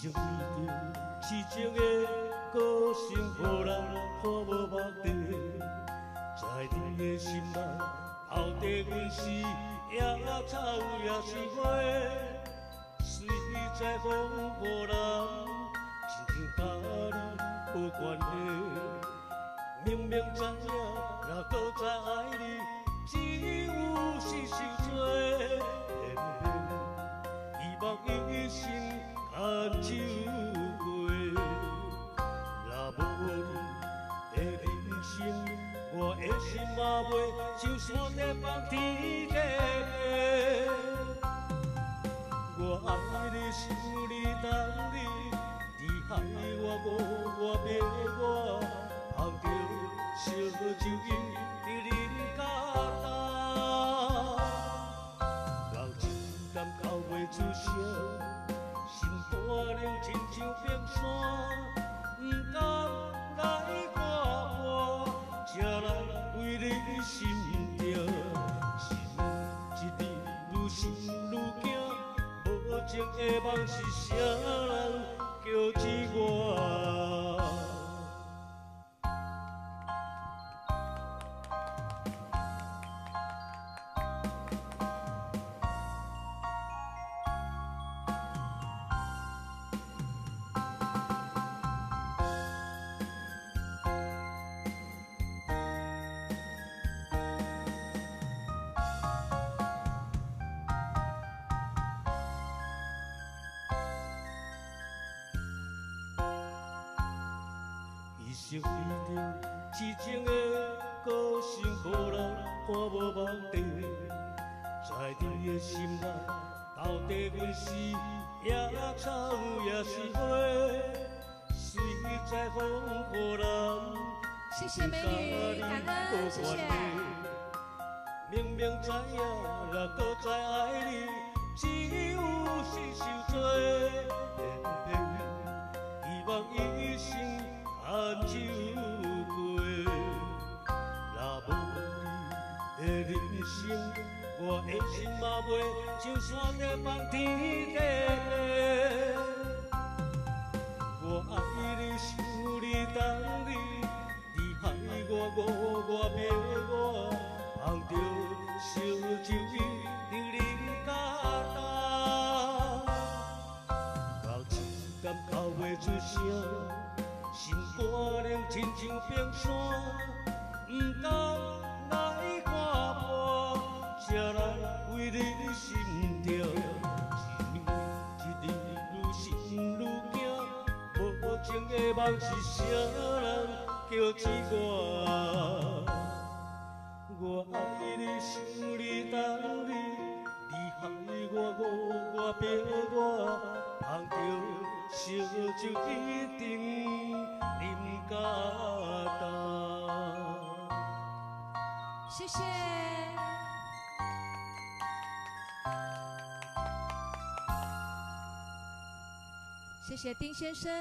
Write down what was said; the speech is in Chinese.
生着痴情的个性，予人看无目的。在你的心内，到底阮是野草也是花，随在风予人，亲像甲你无关系。明明知影，若搁再爱你，只有是受罪。偏偏希望一生牵手过，若无你的人生，我的心嘛袂像山顶放天地。我爱你，想你，等你，你害我别我，捧着烧酒饮，你人甲担。老情感哭袂出声，心肝冷亲像冰山，不敢来看我，才来为你心痛。心一日愈想愈惊，无情的梦是啥人叫起我？一生为着痴情的个性，予人看无目的。在你的心内，到底阮是野草也是花，随在风予人。谢谢美女，感恩，谢谢。明明知影，若搁再爱你，只有是受罪。偏偏希望一生牵手过，若无你的人生，我的心嘛袂像山顶放天地。我爱你，想你，等你，你害我别我，捧着烧酒饮，你人甲担。老情感哭袂出声，心肝冷亲像冰山，不敢来看破，才来为你心痛。一日愈想愈惊，无情的梦是啥人叫起我？我爱你，想你，等你，你害我别我，捧着烧酒一定饮甲干。谢谢。谢谢丁先生。